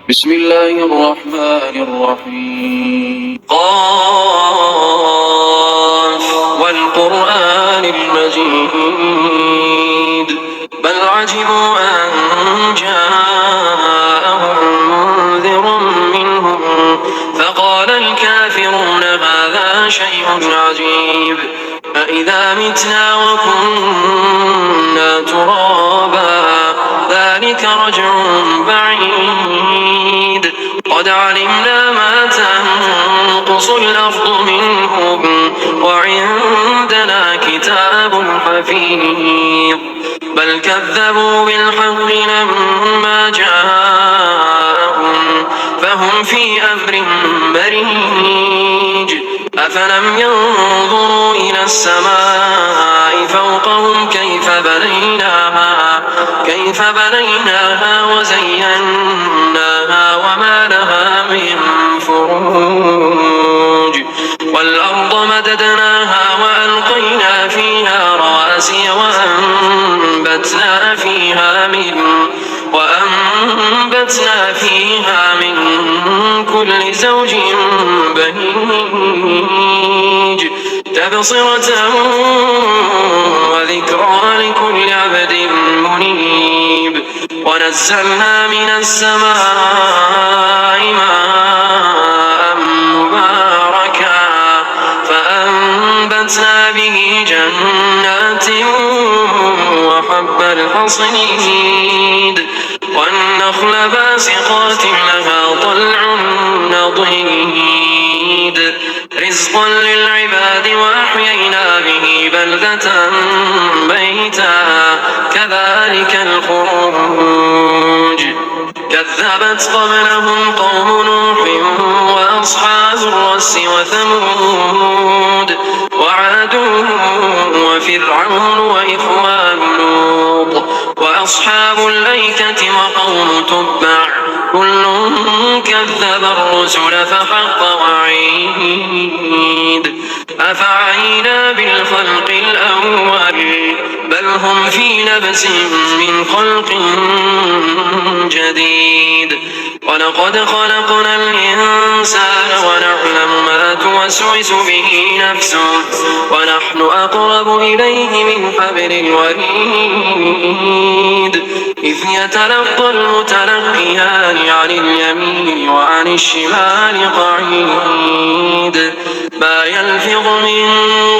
بسم الله الرحمن الرحيم والقرآن المجيد بل عجبوا أن جاءهم منذر منهم فقال الكافرون هذا شيء عجيب أإذا متنا وكنا ترابا ذلك رجع بعيد قد علمنا ما تنقص الأرض منهم وعندنا كتاب حفيظ بل كذبوا بالحق لما جاءهم فهم في أمر مريج أفلم ينظروا إلى السماء فوقهم كيف بنيناها وزيناها وما لها من فروج والأرض مددناها وألقينا فيها رواسي وأنبتنا فيها من كل زوج بهيج تبصرة وذكرى لكل عبد منيب ونزلنا من السماء ماء مباركا فأنبتنا به جنات وحب الحصيد والنخل باسقات لها طلع نضيد رزقا للعباد وأحيينا به بلدة ميتا كذلك الخروج كذبت قبلهم قوم نوح وأصحاب الرس وثمود وعاد وفرعون وإخوان لوط وأصحاب الأيكة وقوم تبع كل كذب الرسل فحق وعيد أفعينا بالخلق الأول بل هم في لبس من خلق جديد ولقد خلقنا الإنسان ونعلم ما توسوس به نفسه ونحن أقرب إليه من حبل الوريد إذ يتلقى المتلقيان عن اليمين وعن الشمال قعيد ما يلفظ من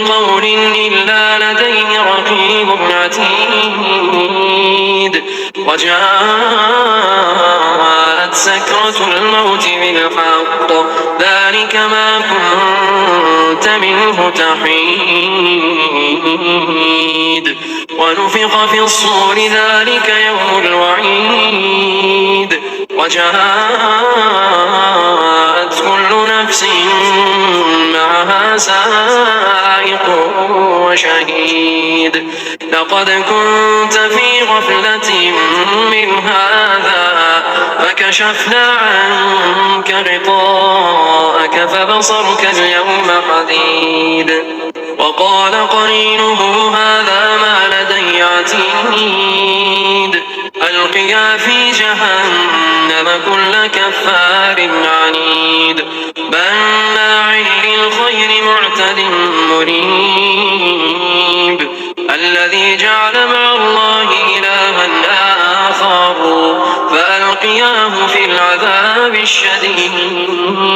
قول إلا لديه رقيب عتيد وجاءت سكرة الموت بالحق ذلك ما كنت منه تحيد ونفخ في الصور ذلك يوم الوعيد وجاءت كل نفس معها سائق وشهيد لقد كنت في غفلة من هذا فكشفنا عنك غطاءك فبصرك اليوم حديد وقال قرينه هذا ما لدي عتيد ألقيا في جهنم كل كفار عنيد بناع للخير معتد مريب الذي جعل مع الله إلها آخر فألقياه في العذاب الشديد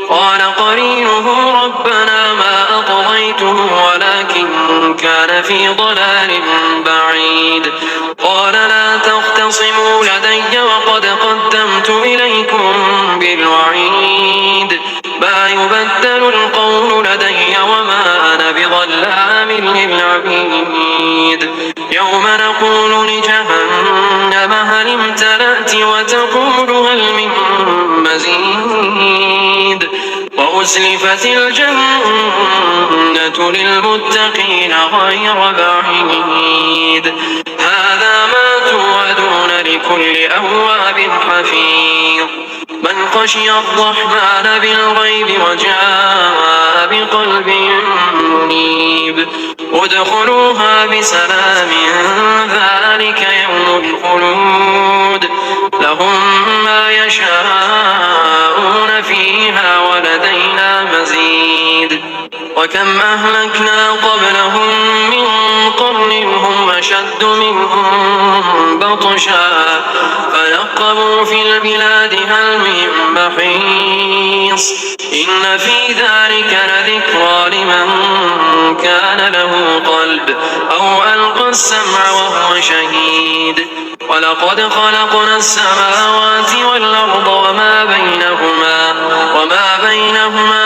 قال قرينه ربنا ما أطغيته ولكن كان في ضلال بعيد قال لا تختصموا لدي وقد قدمت إليكم بالوعيد ما يبدل القول لدي وما أنا بظلام للعبيد يوم نقول لجهنم هل امتلأت وتقول هل من مزيد وأزلفت الجنة للمتقين غير بعيد هذا ما توعدون لكل أواب حفيظ من خشي الرحمن بالغيب وجاء بقلب منيب ادخلوها بسلام ذلك يوم الخلود لهم ما وكم أهلكنا قبلهم من قرن هم أشد منهم بطشا فنقبوا في البلاد هل من محيص إن في ذلك لذكرى لمن كان له قلب أو ألقى السمع وهو شهيد ولقد خلقنا السماوات والأرض وما بينهما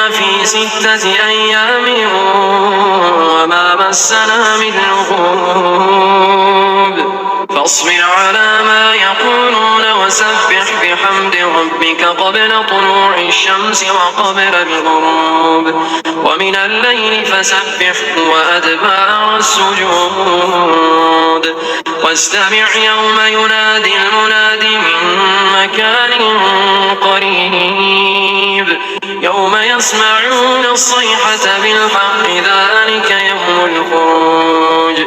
في 6 أيام وما مسنا من لغوب فاصبر على ما يقولون وسبح بحمد ربك قبل طلوع الشمس وقبل الغروب ومن الليل فسبحه وأدبار السجود واستمع يوم ينادي المناد من مكان قريب يوم يسمعون الصيحة بالحق ذلك يوم الخروج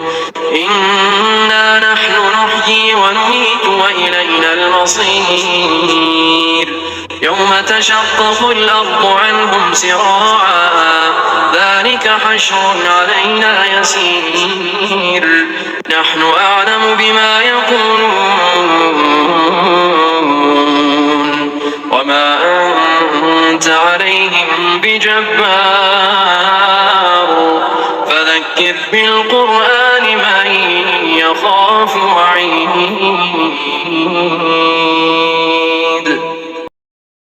إنا نحن نحيي ونميت وإلينا المصير يوم تشقق الأرض عنهم سراعا ذلك حشر علينا يسير نحن أعلم بما يقولون وما أنت عليهم بجبار فذكر بالقرآن من يخاف وعيد